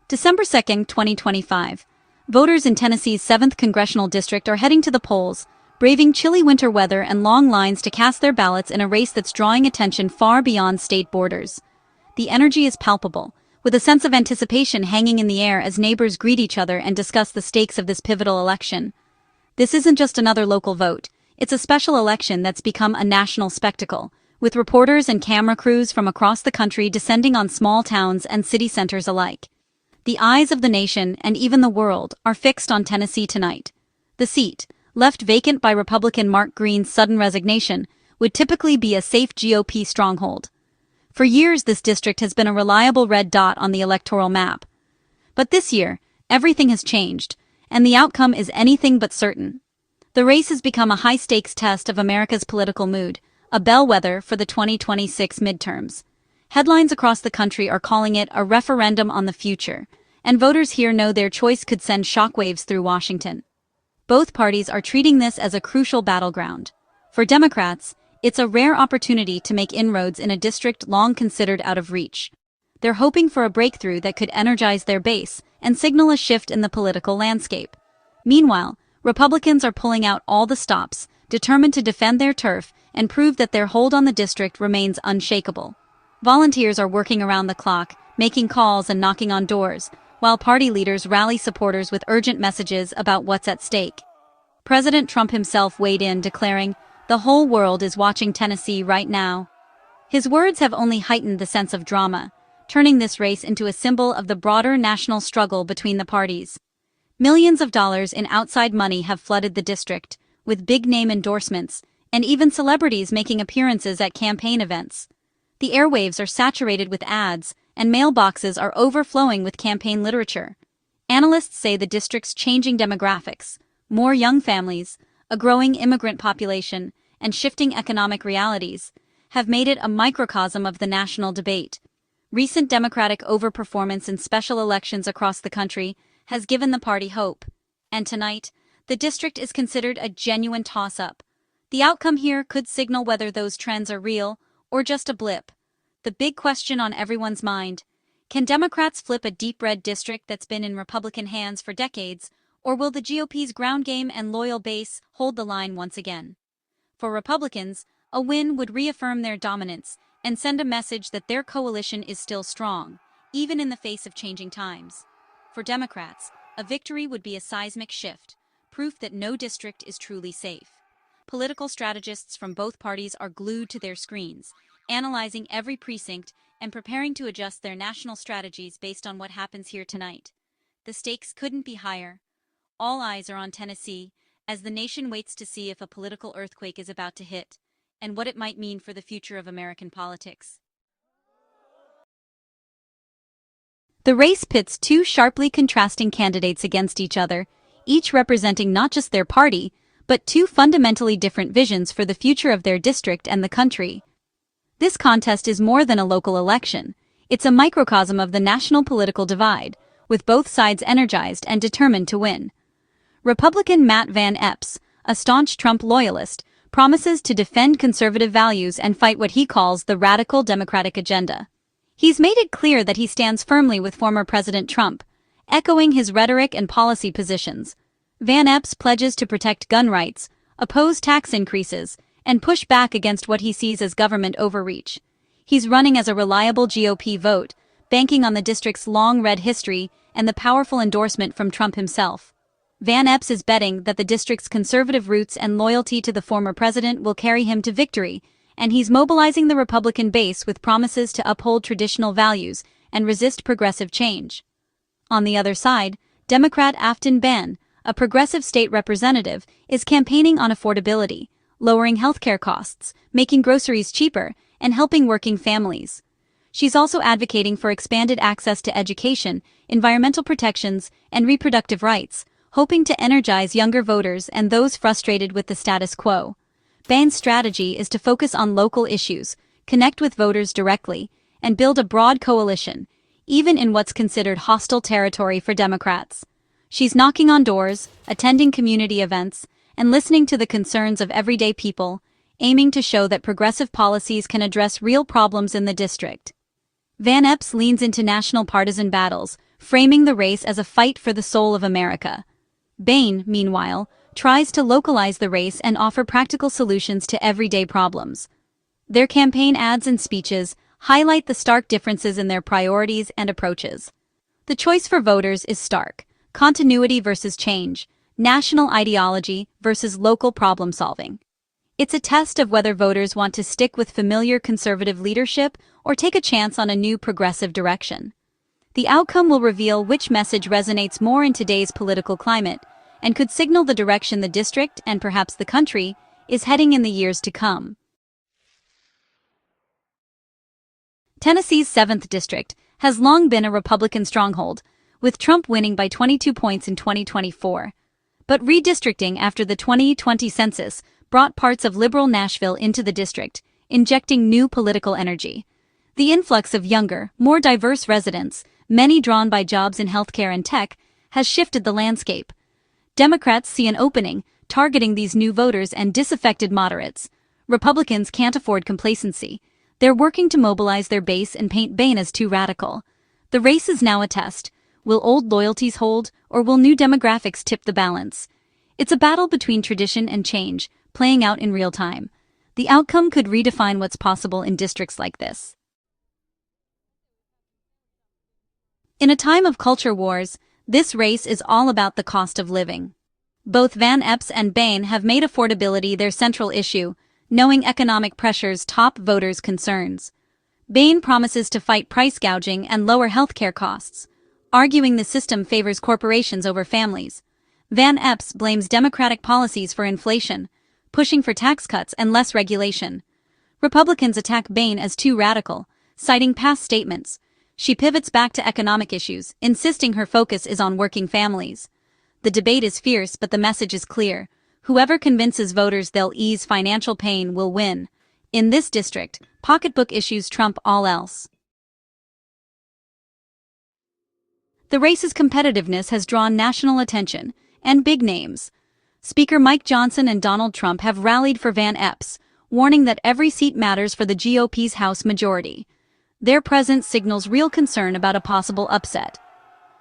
December 2, 2025. Voters in Tennessee's 7th Congressional District are heading to the polls, braving chilly winter weather and long lines to cast their ballots in a race that's drawing attention far beyond state borders. The energy is palpable, with a sense of anticipation hanging in the air as neighbors greet each other and discuss the stakes of this pivotal election. This isn't just another local vote, it's a special election that's become a national spectacle, with reporters and camera crews from across the country descending on small towns and city centers alike. The eyes of the nation and even the world are fixed on Tennessee tonight. The seat, left vacant by Republican Mark Green's sudden resignation, would typically be a safe GOP stronghold. For years, this district has been a reliable red dot on the electoral map. But this year, everything has changed, and the outcome is anything but certain. The race has become a high-stakes test of America's political mood, a bellwether for the 2026 midterms. Headlines across the country are calling it a referendum on the future, and voters here know their choice could send shockwaves through Washington. Both parties are treating this as a crucial battleground. For Democrats, it's a rare opportunity to make inroads in a district long considered out of reach. They're hoping for a breakthrough that could energize their base and signal a shift in the political landscape. Meanwhile, Republicans are pulling out all the stops, determined to defend their turf and prove that their hold on the district remains unshakable. Volunteers are working around the clock, making calls and knocking on doors, while party leaders rally supporters with urgent messages about what's at stake. President Trump himself weighed in, declaring, "The whole world is watching Tennessee right now." His words have only heightened the sense of drama, turning this race into a symbol of the broader national struggle between the parties. Millions of dollars in outside money have flooded the district, with big-name endorsements, and even celebrities making appearances at campaign events. The airwaves are saturated with ads, and mailboxes are overflowing with campaign literature. Analysts say the district's changing demographics, more young families, a growing immigrant population, and shifting economic realities, have made it a microcosm of the national debate. Recent Democratic overperformance in special elections across the country has given the party hope, and tonight, the district is considered a genuine toss-up. The outcome here could signal whether those trends are real or just a blip. The big question on everyone's mind: can Democrats flip a deep red district that's been in Republican hands for decades, or will the GOP's ground game and loyal base hold the line once again? For Republicans, a win would reaffirm their dominance and send a message that their coalition is still strong, even in the face of changing times. For Democrats, a victory would be a seismic shift, proof that no district is truly safe. Political strategists from both parties are glued to their screens, analyzing every precinct and preparing to adjust their national strategies based on what happens here tonight. The stakes couldn't be higher. All eyes are on Tennessee, as the nation waits to see if a political earthquake is about to hit, and what it might mean for the future of American politics. The race pits two sharply contrasting candidates against each other, each representing not just their party, but two fundamentally different visions for the future of their district and the country. This contest is more than a local election. It's a microcosm of the national political divide, with both sides energized and determined to win. Republican Matt Van Epps, a staunch Trump loyalist, promises to defend conservative values and fight what he calls the radical Democratic agenda. He's made it clear that he stands firmly with former President Trump, echoing his rhetoric and policy positions. Van Epps pledges to protect gun rights, oppose tax increases, and push back against what he sees as government overreach. He's running as a reliable GOP vote, banking on the district's long red history and the powerful endorsement from Trump himself. Van Epps is betting that the district's conservative roots and loyalty to the former president will carry him to victory, and he's mobilizing the Republican base with promises to uphold traditional values and resist progressive change. On the other side, Democrat Aftyn Behn, a progressive state representative, is campaigning on affordability, lowering healthcare costs, making groceries cheaper, and helping working families. She's also advocating for expanded access to education, environmental protections, and reproductive rights, hoping to energize younger voters and those frustrated with the status quo. Behn's strategy is to focus on local issues, connect with voters directly, and build a broad coalition, even in what's considered hostile territory for Democrats. She's knocking on doors, attending community events, and listening to the concerns of everyday people, aiming to show that progressive policies can address real problems in the district. Van Epps leans into national partisan battles, framing the race as a fight for the soul of America. Behn, meanwhile, tries to localize the race and offer practical solutions to everyday problems. Their campaign ads and speeches highlight the stark differences in their priorities and approaches. The choice for voters is stark: continuity versus change, national ideology versus local problem-solving. It's a test of whether voters want to stick with familiar conservative leadership or take a chance on a new progressive direction. The outcome will reveal which message resonates more in today's political climate and could signal the direction the district, and perhaps the country, is heading in the years to come. Tennessee's 7th District has long been a Republican stronghold, with Trump winning by 22 points in 2024. But redistricting after the 2020 census brought parts of liberal Nashville into the district, injecting new political energy. The influx of younger, more diverse residents, many drawn by jobs in healthcare and tech, has shifted the landscape. Democrats see an opening, targeting these new voters and disaffected moderates. Republicans can't afford complacency. They're working to mobilize their base and paint Behn as too radical. The race is now a test. Will old loyalties hold, or will new demographics tip the balance? It's a battle between tradition and change, playing out in real time. The outcome could redefine what's possible in districts like this. In a time of culture wars, this race is all about the cost of living. Both Epps and Behn have made affordability their central issue, knowing economic pressures top voters' concerns. Behn promises to fight price gouging and lower healthcare costs, arguing the system favors corporations over families. Epps blames Democratic policies for inflation, pushing for tax cuts and less regulation. Republicans attack Behn as too radical, citing past statements. She pivots back to economic issues, insisting her focus is on working families. The debate is fierce, but the message is clear. Whoever convinces voters they'll ease financial pain will win. In this district, pocketbook issues trump all else. The race's competitiveness has drawn national attention, and big names. Speaker Mike Johnson and Donald Trump have rallied for Epps, warning that every seat matters for the GOP's House majority. Their presence signals real concern about a possible upset.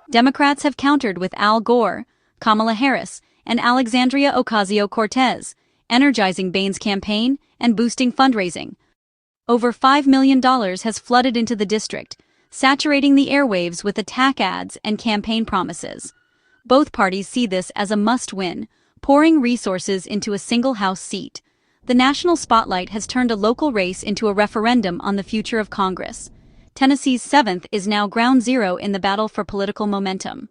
Democrats have countered with Al Gore, Kamala Harris, and Alexandria Ocasio-Cortez, energizing Behn's campaign and boosting fundraising. Over $5 million has flooded into the district, saturating the airwaves with attack ads and campaign promises. Both parties see this as a must-win, pouring resources into a single House seat. The national spotlight has turned a local race into a referendum on the future of Congress. Tennessee's 7th is now ground zero in the battle for political momentum.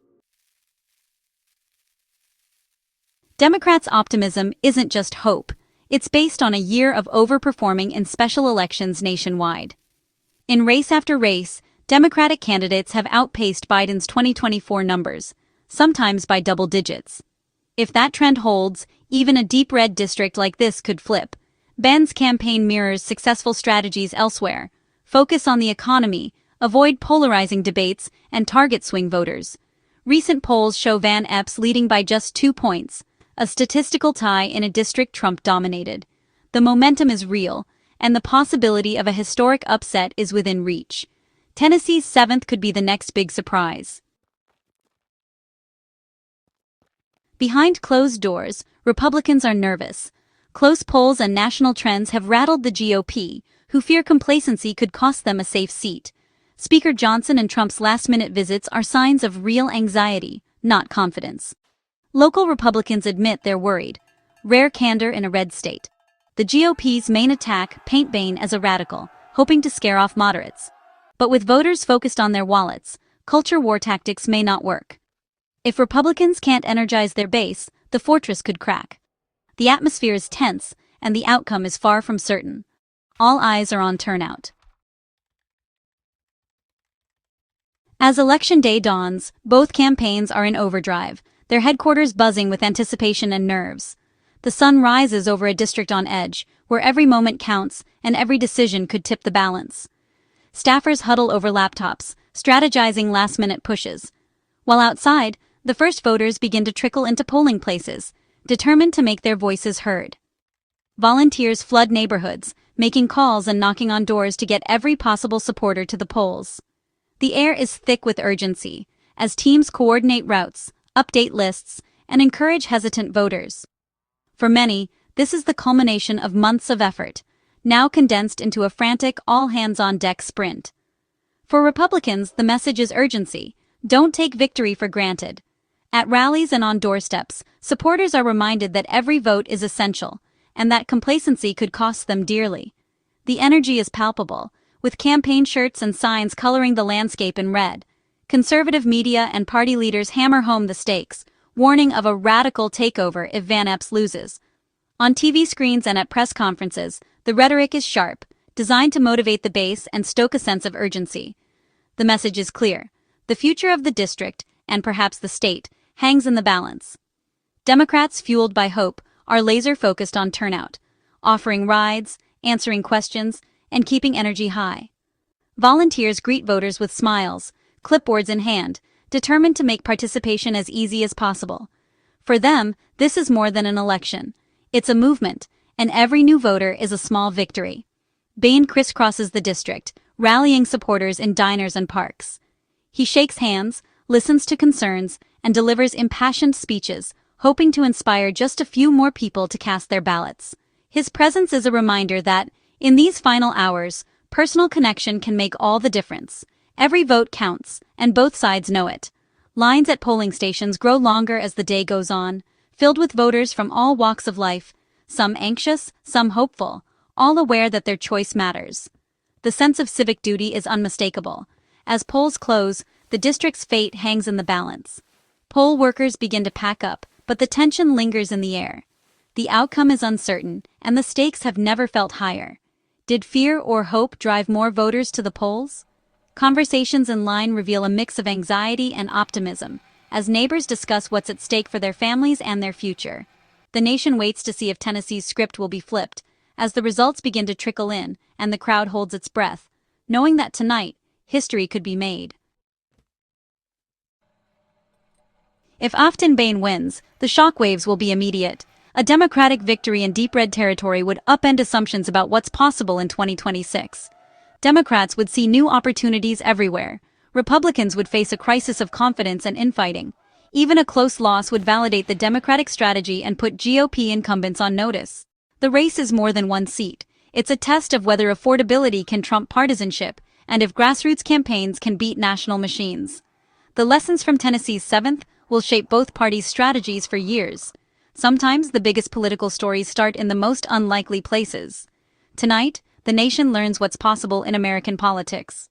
Democrats' optimism isn't just hope. It's based on a year of overperforming in special elections nationwide. In race after race, Democratic candidates have outpaced Biden's 2024 numbers, sometimes by double digits. If that trend holds, even a deep red district like this could flip. Behn's campaign mirrors successful strategies elsewhere. Focus on the economy, avoid polarizing debates, and target swing voters. Recent polls show Epps leading by just 2 points, a statistical tie in a district Trump dominated. The momentum is real, and the possibility of a historic upset is within reach. Tennessee's 7th could be the next big surprise. Behind closed doors, Republicans are nervous. Close polls and national trends have rattled the GOP, who fear complacency could cost them a safe seat. Speaker Johnson and Trump's last-minute visits are signs of real anxiety, not confidence. Local Republicans admit they're worried. Rare candor in a red state. The GOP's main attack paint Behn as a radical, hoping to scare off moderates. But with voters focused on their wallets, culture war tactics may not work. If Republicans can't energize their base, the fortress could crack. The atmosphere is tense, and the outcome is far from certain. All eyes are on turnout. As Election Day dawns, both campaigns are in overdrive, their headquarters buzzing with anticipation and nerves. The sun rises over a district on edge, where every moment counts and every decision could tip the balance. Staffers huddle over laptops, strategizing last-minute pushes. While outside, the first voters begin to trickle into polling places, determined to make their voices heard. Volunteers flood neighborhoods, making calls and knocking on doors to get every possible supporter to the polls. The air is thick with urgency, as teams coordinate routes, update lists, and encourage hesitant voters. For many, this is the culmination of months of effort, now condensed into a frantic all-hands-on-deck sprint. For Republicans, the message is urgency. Don't take victory for granted. At rallies and on doorsteps, supporters are reminded that every vote is essential, and that complacency could cost them dearly. The energy is palpable, with campaign shirts and signs coloring the landscape in red. Conservative media and party leaders hammer home the stakes, warning of a radical takeover if Van Epps loses. On TV screens and at press conferences, the rhetoric is sharp, designed to motivate the base and stoke a sense of urgency. The message is clear. The future of the district, and perhaps the state, hangs in the balance. Democrats, fueled by hope, are laser-focused on turnout, offering rides, answering questions, and keeping energy high. Volunteers greet voters with smiles, clipboards in hand, determined to make participation as easy as possible. For them, this is more than an election. It's a movement, and every new voter is a small victory. Behn crisscrosses the district, rallying supporters in diners and parks. He shakes hands, listens to concerns, and delivers impassioned speeches, hoping to inspire just a few more people to cast their ballots. His presence is a reminder that, in these final hours, personal connection can make all the difference. Every vote counts, and both sides know it. Lines at polling stations grow longer as the day goes on, filled with voters from all walks of life, some anxious, some hopeful, all aware that their choice matters. The sense of civic duty is unmistakable. As polls close, the district's fate hangs in the balance. Poll workers begin to pack up, but the tension lingers in the air. The outcome is uncertain, and the stakes have never felt higher. Did fear or hope drive more voters to the polls? Conversations in line reveal a mix of anxiety and optimism, as neighbors discuss what's at stake for their families and their future. The nation waits to see if Tennessee's script will be flipped, as the results begin to trickle in, and the crowd holds its breath, knowing that tonight, history could be made. If Aftyn Behn wins, the shockwaves will be immediate. A Democratic victory in deep red territory would upend assumptions about what's possible in 2026. Democrats would see new opportunities everywhere. Republicans would face a crisis of confidence and infighting. Even a close loss would validate the Democratic strategy and put GOP incumbents on notice. The race is more than one seat. It's a test of whether affordability can trump partisanship, and if grassroots campaigns can beat national machines. The lessons from Tennessee's 7th will shape both parties' strategies for years. Sometimes the biggest political stories start in the most unlikely places. Tonight, the nation learns what's possible in American politics.